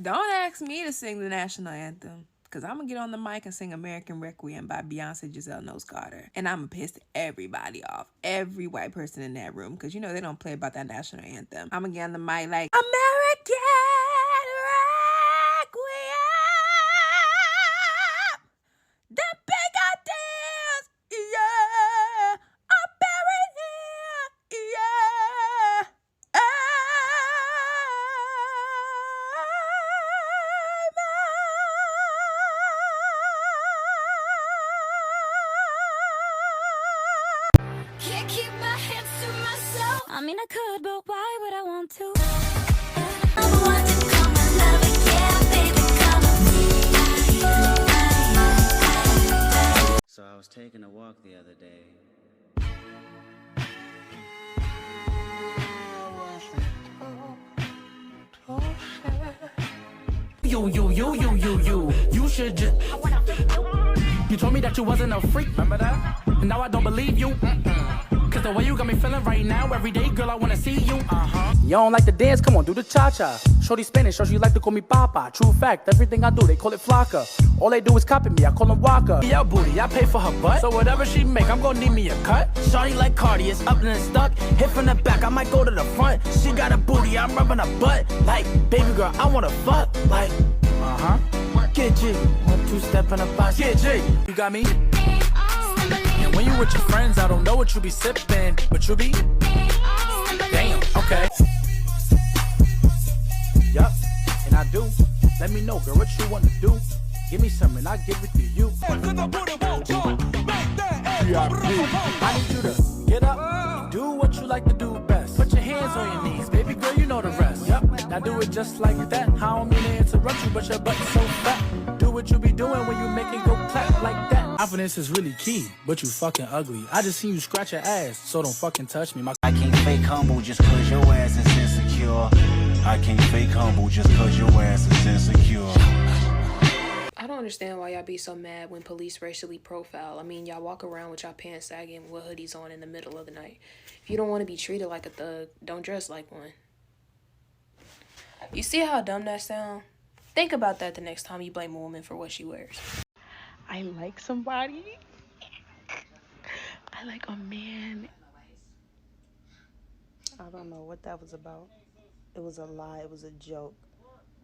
Don't ask me to sing the national anthem, because I'm going to get on the mic and sing American Requiem by Beyonce Giselle Knowles Carter. And I'm going to piss everybody off, every white person in that room, because you know they don't play about that national anthem. I'm going to get on the mic like, American Requiem, the big ideas, yeah, are buried here, yeah. Can't keep my hands to myself. I mean, I could, but why would I want to? I'm the one to call my lover, yeah, baby, come on. So I was taking a walk the other day. You should just. You told me that you wasn't a freak, remember that? And now I don't believe you. Cause the way you got me feeling right now, every day, girl, I wanna see you. You don't like to dance? Come on, do the cha-cha. Shorty Spanish, so she like to call me Papa. True fact, everything I do, they call it flaca. All they do is copy me, I call them Waka. Yeah, booty, I pay for her butt. So whatever she make, I'm gonna need me a cut. Shorty like Cardi, it's up and it's stuck. Hit from the back, I might go to the front. She got a booty, I'm rubbing her butt. Like, baby girl, I wanna fuck. Like, get G. 1, 2 step in the box. Get G. You got me? And when you with your friends, I don't know what you be sipping, but you be. Damn, okay. Yup, and I do. Let me know, girl, what you wanna do. Give me some and I'll give it to you. I need you to get up and do what you like to do best. Put your hands on your knees, baby girl, you know the rest. Yup, now do it just like that. I don't mean to interrupt you, but your butt's so fat. Do what you be doing when you make it go clap like that. Confidence is really key, but you fucking ugly. I just seen you scratch your ass, so don't fucking touch me. I can't fake humble just cause your ass is insecure. I can't fake humble just cause your ass is insecure. I don't understand why y'all be so mad when police racially profile. I mean, y'all walk around with y'all pants sagging with hoodies on in the middle of the night. If you don't want to be treated like a thug, don't dress like one. You see how dumb that sound? Think about that the next time you blame a woman for what she wears. I like somebody. I like a man. I don't know what that was about. It was a lie. It was a joke.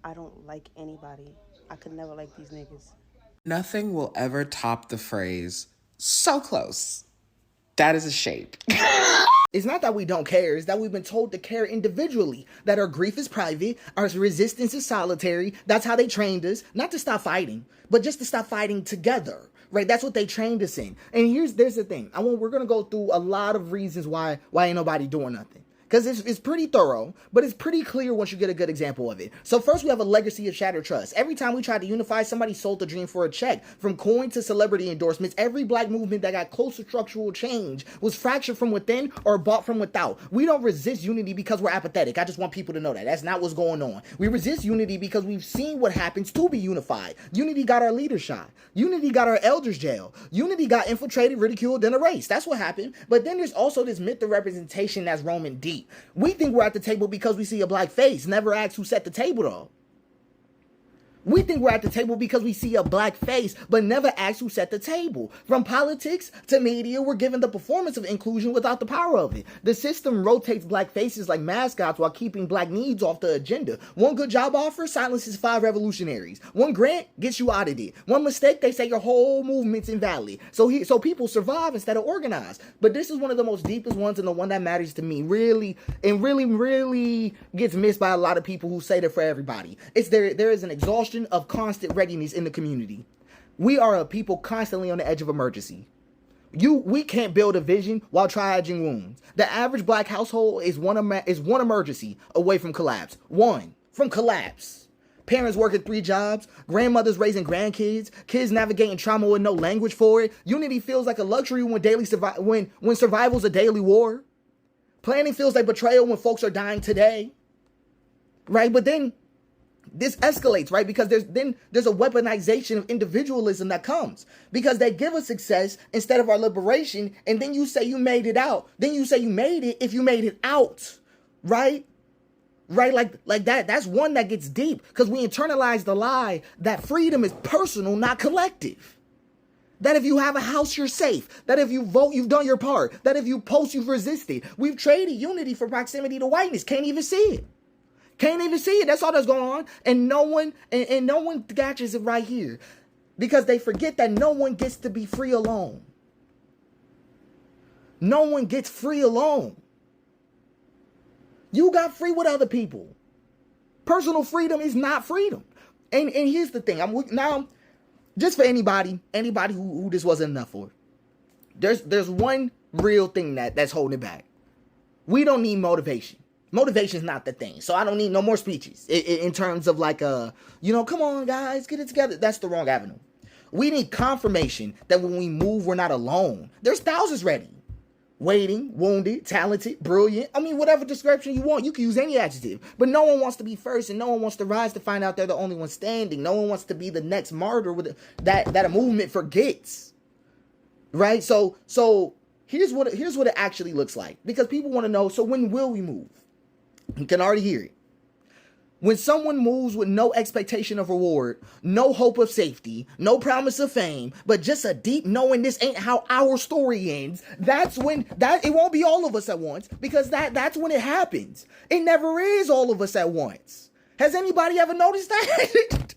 I don't like anybody. I could never like these niggas. Nothing will ever top the phrase, so close. That is a shape. It's not that we don't care, it's that we've been told to care individually. That our grief is private, our resistance is solitary. That's how they trained us, not to stop fighting, but just to stop fighting together, right? That's what they trained us in. And there's the thing. We're gonna go through a lot of reasons why ain't nobody doing nothing. Because it's pretty thorough, but it's pretty clear once you get a good example of it. So first we have a legacy of shattered trust. Every time we tried to unify, somebody sold the dream for a check. From coin to celebrity endorsements, every black movement that got close to structural change was fractured from within or bought from without. We don't resist unity because we're apathetic. I just want people to know that. That's not what's going on. We resist unity because we've seen what happens to be unified. Unity got our leaders shot. Unity got our elders jailed. Unity got infiltrated, ridiculed, and erased. That's what happened. But then there's also this myth of representation that's roaming deep. We think we're at the table because we see a black face. Never ask who set the table, though. We think we're at the table because we see a black face, but never ask who set the table. From politics to media, we're given the performance of inclusion without the power of it. The system rotates black faces like mascots while keeping black needs off the agenda. One good job offer silences 5 revolutionaries. One grant gets you out of it. One mistake, they say your whole movement's invalid. So people survive instead of organize. But this is one of the most deepest ones and the one that matters to me. Really gets missed by a lot of people who say that for everybody. There is an exhaustion of constant readiness in the community. We are a people constantly on the edge of emergency. We can't build a vision while triaging wounds. The average black household is one emergency away from collapse. One from collapse. Parents working 3 jobs, grandmothers raising grandkids, kids navigating trauma with no language for it. Unity feels like a luxury when survival's a daily war. Planning feels like betrayal when folks are dying today. Right? But then this escalates, right? Because there's a weaponization of individualism that comes because they give us success instead of our liberation. And then you say you made it out. Then you say you made it if you made it out, right? right? Like that's one that gets deep because we internalize the lie that freedom is personal, not collective. That if you have a house, you're safe. That if you vote, you've done your part. That if you post, you've resisted. We've traded unity for proximity to whiteness. Can't even see it. Can't even see it. That's all that's going on. And no one catches it right here. Because they forget that no one gets to be free alone. No one gets free alone. You got free with other people. Personal freedom is not freedom. And here's the thing. Now, just for anybody who this wasn't enough for, there's one real thing that's holding it back. We don't need motivation. Motivation is not the thing. So I don't need no more speeches in terms of like, come on, guys, get it together. That's the wrong avenue. We need confirmation that when we move, we're not alone. There's thousands ready. Waiting, wounded, talented, brilliant. I mean, whatever description you want. You can use any adjective. But no one wants to be first, and no one wants to rise to find out they're the only one standing. No one wants to be the next martyr that a movement forgets. Right? So here's what it actually looks like. Because people want to know, so when will we move? You can already hear it. When someone moves with no expectation of reward, no hope of safety, no promise of fame, but just a deep knowing this ain't how our story ends, that's when it won't be all of us at once, because that's when it happens. It never is all of us at once. Has anybody ever noticed that?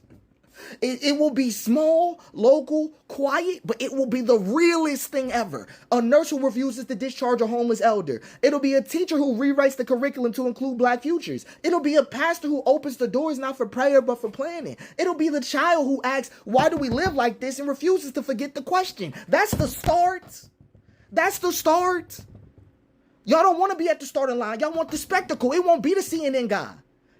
It will be small, local, quiet, but it will be the realest thing ever. A nurse who refuses to discharge a homeless elder. It'll be a teacher who rewrites the curriculum to include black futures. It'll be a pastor who opens the doors not for prayer but for planning. It'll be the child who asks, why do we live like this, and refuses to forget the question. That's the start. That's the start. Y'all don't want to be at the starting line. Y'all want the spectacle. It won't be the CNN guy.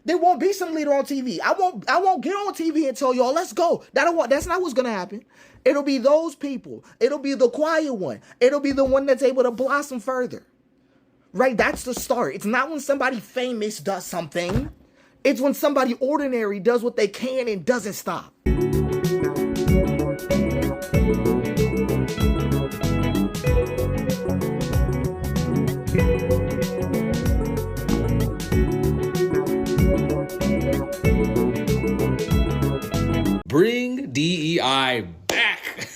There won't be some leader on TV. I won't get on TV and tell y'all, let's go. That's not what's going to happen. It'll be those people. It'll be the quiet one. It'll be the one that's able to blossom further. Right? That's the start. It's not when somebody famous does something. It's when somebody ordinary does what they can and doesn't stop. Bring DEI back.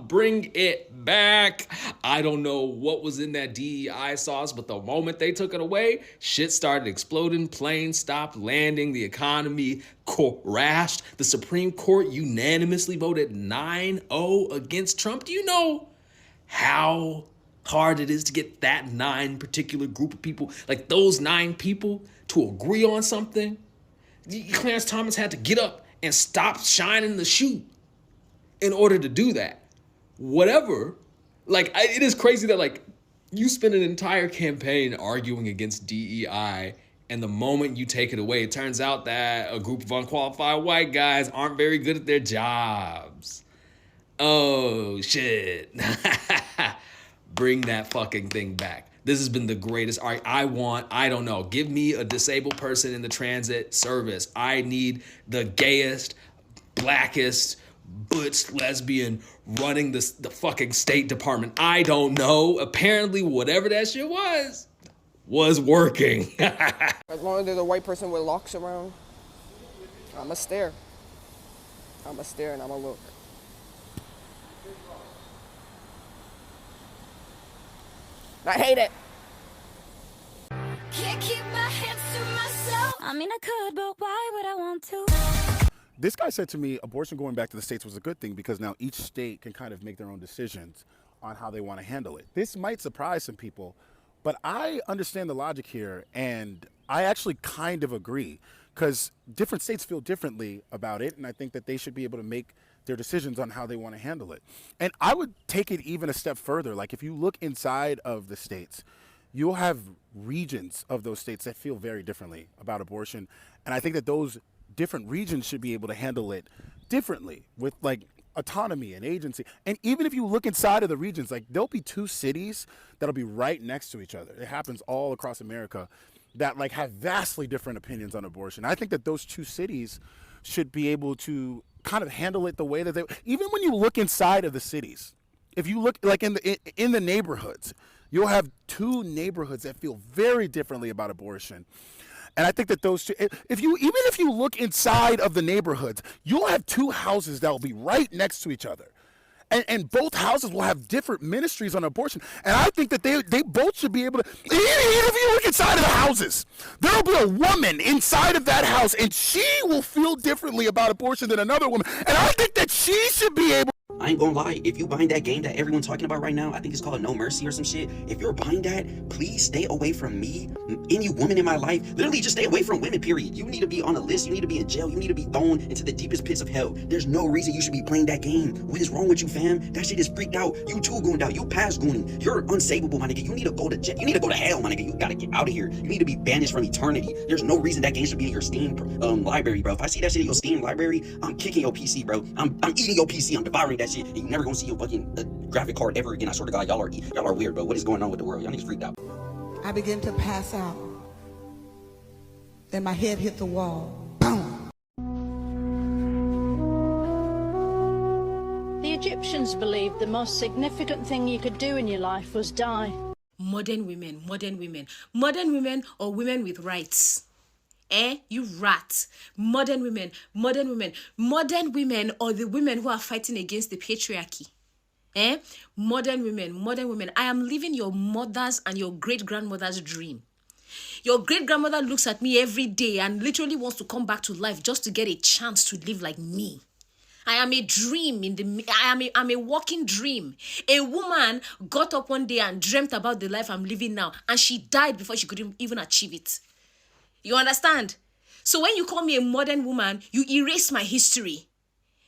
Bring it back. I don't know what was in that DEI sauce, but the moment they took it away, shit started exploding. Planes stopped landing. The economy crashed. The Supreme Court unanimously voted 9-0 against Trump. Do you know how hard it is to get that 9 particular group of people, like those 9 people, to agree on something? Clarence Thomas had to get up and stop shining the shoe in order to do that. Whatever. It is crazy that, you spend an entire campaign arguing against DEI, and the moment you take it away, it turns out that a group of unqualified white guys aren't very good at their jobs. Oh, shit. Bring that fucking thing back. This has been the greatest. I don't know. Give me a disabled person in the transit service. I need the gayest, blackest, butch lesbian running the fucking State Department. I don't know. Apparently, whatever that shit was working. As long as there's a white person with locks around, I'ma stare. I'ma stare and I'ma look. I hate it. Can't keep my hands to myself. I mean, I could, but why would I want to? This guy said to me, abortion going back to the states was a good thing because now each state can kind of make their own decisions on how they want to handle it. This might surprise some people, but I understand the logic here, and I actually kind of agree because different states feel differently about it, and I think that they should be able to make their decisions on how they want to handle it. And I would take it even a step further. Like if you look inside of the states, you'll have regions of those states that feel very differently about abortion. And I think that those different regions should be able to handle it differently with autonomy and agency. And even if you look inside of the regions, there'll be 2 cities that'll be right next to each other. It happens all across America that have vastly different opinions on abortion. I think that those 2 cities should be able to kind of handle it the way that they, even when you look inside of the cities, if you look in the neighborhoods, you'll have 2 neighborhoods that feel very differently about abortion. And I think that those two, if you look inside of the neighborhoods, you'll have two houses that will be right next to each other. And both houses will have different ministries on abortion. And I think that they both should be able to, even if you look inside of the houses, there will be a woman inside of that house, and she will feel differently about abortion than another woman. And I think that she should be able. I ain't gonna lie, if you buying that game that everyone's talking about right now, I think it's called No Mercy or some shit. If you're buying that, please stay away from me, any woman in my life. Literally just stay away from women, period. You need to be on a list, you need to be in jail, you need to be thrown into the deepest pits of hell. There's no reason you should be playing that game. What is wrong with you, fam? That shit is freaked out. You too gooned out, you past gooning. You're unsavable, my nigga. You need to go to jail, you need to go to hell, my nigga. You gotta get out of here. You need to be banished from eternity. There's no reason that game should be in your Steam library, bro. If I see that shit in your Steam library, I'm kicking your PC, bro. I'm eating your PC, I'm devouring that shit, and you never gonna see your fucking graphic card ever again. I swear to God, y'all are weird, bro. What is going on with the world? Y'all niggas freaked out. I began to pass out. Then my head hit the wall. The Egyptians believed the most significant thing you could do in your life was die. Modern women or women with rights. You rat. Modern women or the women who are fighting against the patriarchy. Modern women. I am living your mother's and your great-grandmother's dream. Your great-grandmother looks at me every day and literally wants to come back to life just to get a chance to live like me. I am a dream I'm a walking dream. A woman got up one day and dreamt about the life I'm living now, and she died before she could even achieve it. You understand? So when you call me a modern woman, you erase my history.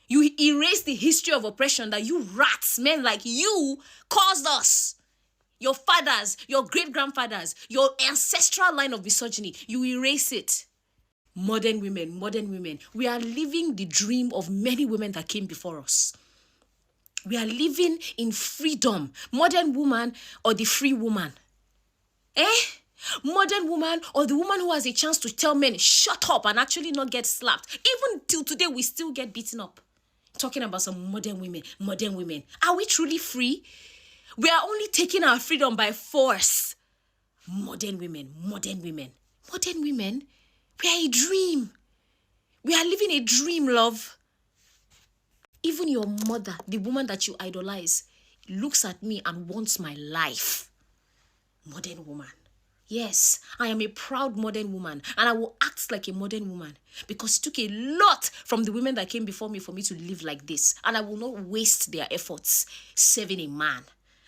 You erase the history of oppression that you rats, men like you, caused us. Your fathers, your great-grandfathers, your ancestral line of misogyny, you erase it. Modern women. We are living the dream of many women that came before us. We are living in freedom. Modern woman or the free woman. Modern woman or the woman who has a chance to tell men, shut up, and actually not get slapped. Even till today, we still get beaten up. Talking about some modern women. Are we truly free? We are only taking our freedom by force. Modern women. We are a dream. We are living a dream, love. Even your mother, the woman that you idolize, looks at me and wants my life. Modern woman. Yes, I am a proud modern woman, and I will act like a modern woman because it took a lot from the women that came before me for me to live like this, and I will not waste their efforts serving a man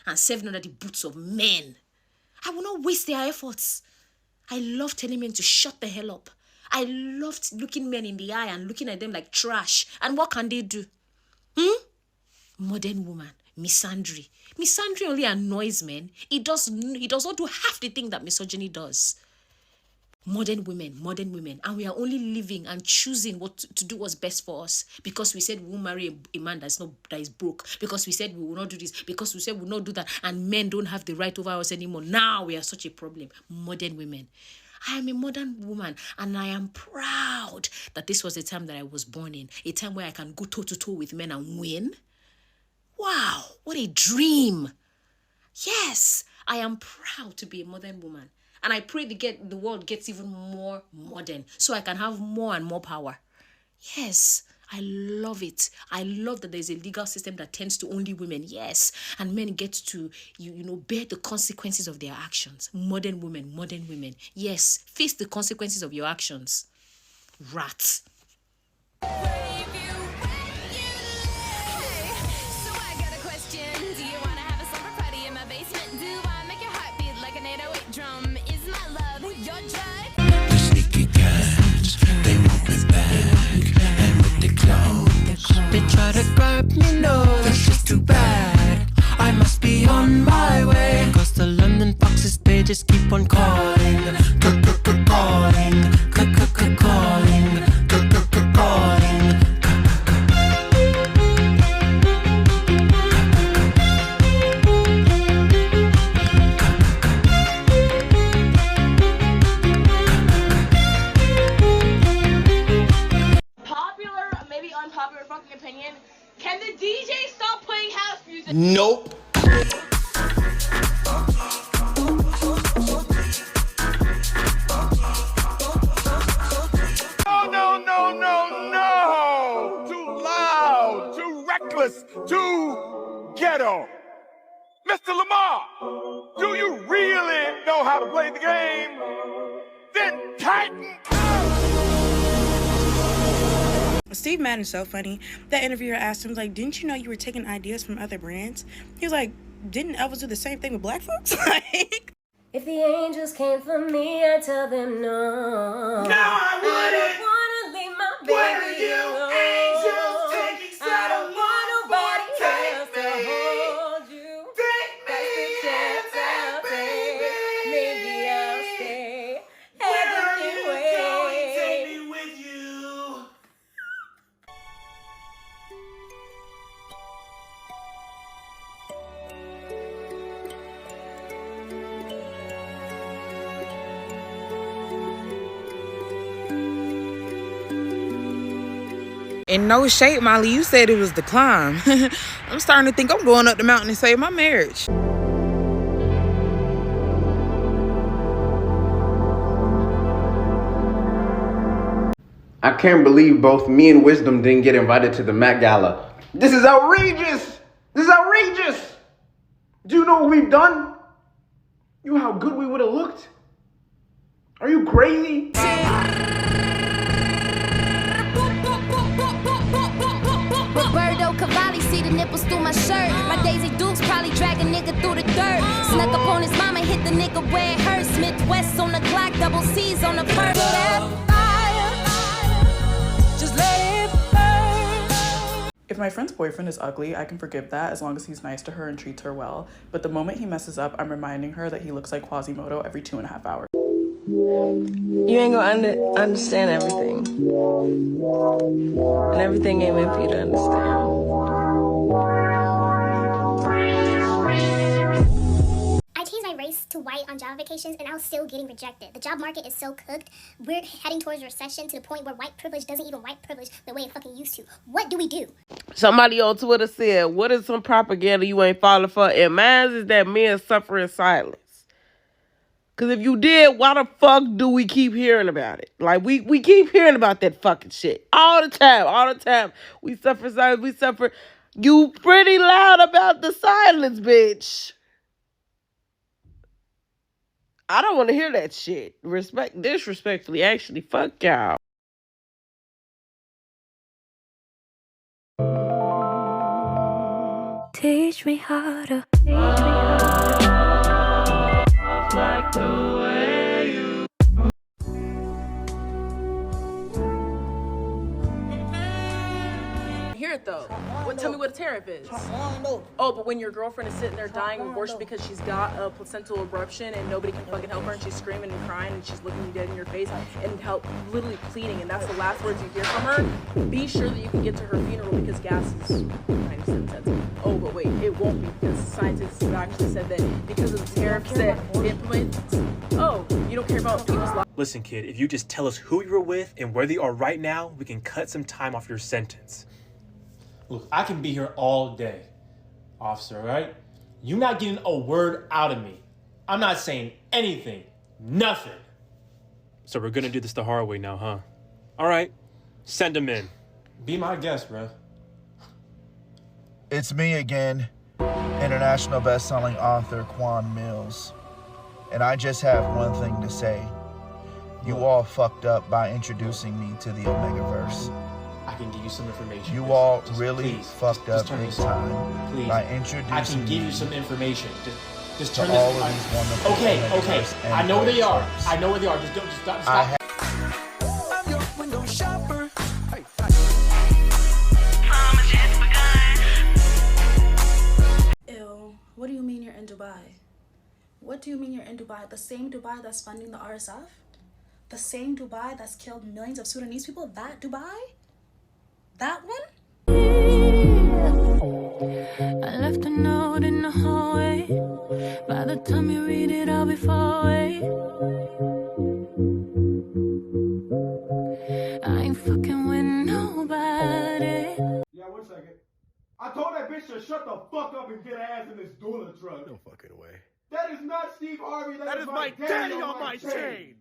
and serving under the boots of men. I will not waste their efforts. I love telling men to shut the hell up. I loved looking men in the eye and looking at them like trash. And what can they do? Modern woman. Misandry. Misandry only annoys men. It does not do half the thing that misogyny does. Modern women. And we are only living and choosing what to do what's best for us. Because we said we won't marry a man that is broke. Because we said we will not do this. Because we said we will not do that. And men don't have the right over us anymore. Now we are such a problem. Modern women. I am a modern woman, and I am proud that this was the time that I was born in. A time where I can go toe-to-toe with men and win. Wow, what a dream. Yes, I am proud to be a modern woman. And I pray the world gets even more modern so I can have more and more power. Yes, I love it. I love that there's a legal system that tends to only women. Yes, and men get to, bear the consequences of their actions. Modern women. Yes, face the consequences of your actions. Rats. They try to grab me, no, that's just too bad. I must be on my way, cause the London foxes, they just keep on calling. Unpopular fucking opinion. Can the DJ stop playing house music? Nope. us too ghetto. Mr. Lamar, do you really know how to play the game? Then tighten. Steve Madden's so funny. That interviewer asked him, like, didn't you know you were taking ideas from other brands? He was like, didn't Elvis do the same thing with black folks? Like, if the angels came for me, I'd tell them no. No, I wouldn't. I don't wanna leave my baby What are you alone. angels taking so I don't want nobody Take else to me. hold you. Take me That's the chance I'll take. Maybe I'll stay. Where are Everything you going? waits. Take me with you. And no shade, Molly, you said it was the climb. I'm starting to think I'm going up the mountain to save my marriage. I can't believe both me and Wisdom didn't get invited to the Met Gala. This is outrageous! This is outrageous! Do you know what we've done? You know how good we would have looked? Are you crazy? Roberto Cavalli see the nipples through my shirt. My Daisy Dukes probably drag a nigga through the dirt. Snuck up on his mama, hit the nigga where it hurts. Smith West on the Glock, double C's on the purse. just let it burn. If my friend's boyfriend is ugly, I can forgive that as long as he's nice to her and treats her well. But the moment he messes up, I'm reminding her that he looks like Quasimodo every 2.5 hours. You ain't gonna understand everything. And everything ain't meant for you to understand. I changed my race to white on job vacations and I was still getting rejected. The job market is so cooked. We're heading towards recession to the point where white privilege doesn't even white privilege the way it fucking used to. What do we do? Somebody on Twitter said, what is some propaganda you ain't falling for? And mine is that men suffer in silence. Because if you did, why the fuck do we keep hearing about it? Like, we keep hearing about that fucking shit. All the time. We suffer silence. We suffer. You pretty loud about the silence, bitch. I don't want to hear that shit. Disrespectfully, actually, fuck y'all. Teach me how to. Like the way you Hear it though. Tell me what a tariff is. Oh, but when your girlfriend is sitting there dying of abortion because she's got a placental eruption and nobody can fucking help her and she's screaming and crying and she's looking you dead in your face and help, literally pleading, and that's the last words you hear from her, be sure that you can get to her funeral because gas is 97 cents. Oh, but wait, it won't be because scientists have actually said that because of the tariffs that implement. Oh, you don't care about people's lives. Listen, kid, if you just tell us who you're with and where they are right now, we can cut some time off your sentence. Look, I can be here all day, officer, all right? You're not getting a word out of me. I'm not saying anything. Nothing. So we're gonna do this the hard way now, huh? All right, send them in. Be my guest, bro. It's me again, international best-selling author Quan Mills. And I just have one thing to say. You all fucked up by introducing me to the Omegaverse. I can give you some information. You all Just really please, fucked up turn big this on. time Please. by introducing I can give me you some information. Just to turn all this of on. these wonderful Okay. Omegaverse I know where they are. influencers. I know where they are. Just don't. Just stop. I I'm your window shopper. Hey, Ew, what do you mean you're in Dubai? What do you mean you're in Dubai? The same Dubai that's funding the RSF? The same Dubai that's killed millions of Sudanese people? That Dubai? That one? I left a note in the hallway. By the time you read it, I'll be far away. I ain't fucking with nobody. Yeah, 1 second. I told that bitch to shut the fuck up and get her ass in this doula truck. Don't fuck it away. That is not Steve Harvey. That is my daddy on my chain.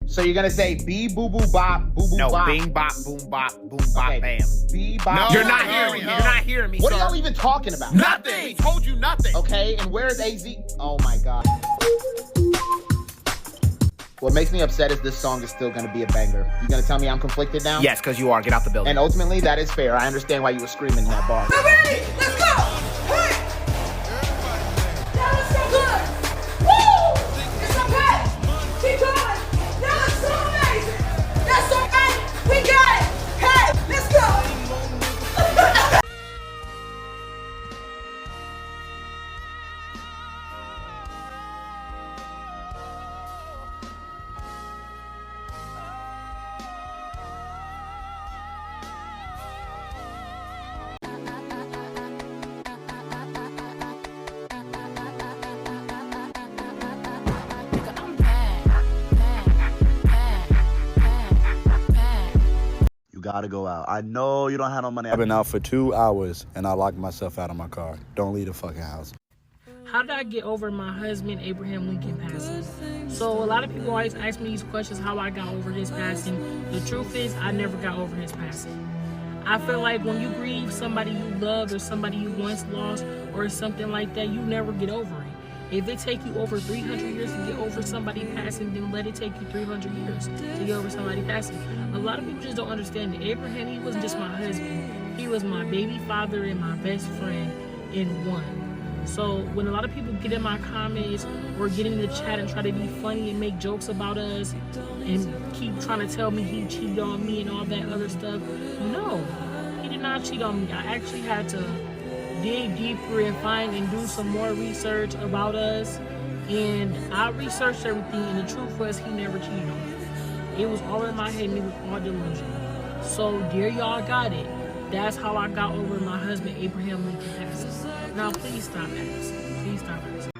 So you're gonna say B boo boo bop boo boo bop. No, bing bop boom bop boom bop Okay. bam. B bop. No, you're not hearing me. You're not hearing me. What sir. are y'all even talking about? Nothing. We told you nothing. Okay, and where's AZ? Oh my god. What makes me upset is this song is still gonna be a banger. You gonna tell me I'm conflicted now? Yes, because you are. Get out the building. And ultimately, that is fair. I understand why you were screaming in that bar. Ready? Let's go! Hey! That was so good! Woo! It's okay! Keep going! That was so amazing! That's so right! We got it! Hey! Let's go! You gotta go out. I know you don't have no money. I've been out for 2 hours and I locked myself out of my car. Don't leave the fucking house. How did I get over my husband, Abraham Lincoln, passing? So a lot of people always ask me these questions, how I got over his passing. The truth is, I never got over his passing. I feel like when you grieve somebody you loved or somebody you once lost or something like that, you never get over it. If it take you over 300 years to get over somebody passing, then let it take you 300 years to get over somebody passing. A lot of people just don't understand that Abraham, he wasn't just my husband. He was my baby father and my best friend in one. So when a lot of people get in my comments or get in the chat and try to be funny and make jokes about us and keep trying to tell me he cheated on me and all that other stuff, no, he did not cheat on me. I actually had to dig deeper and find and do some more research about us, and I researched everything, and the truth was he never cheated on me. It was all in my head and it was all delusional. So there y'all got it. That's how I got over my husband Abraham Lincoln passing. Now please stop asking. Please stop asking.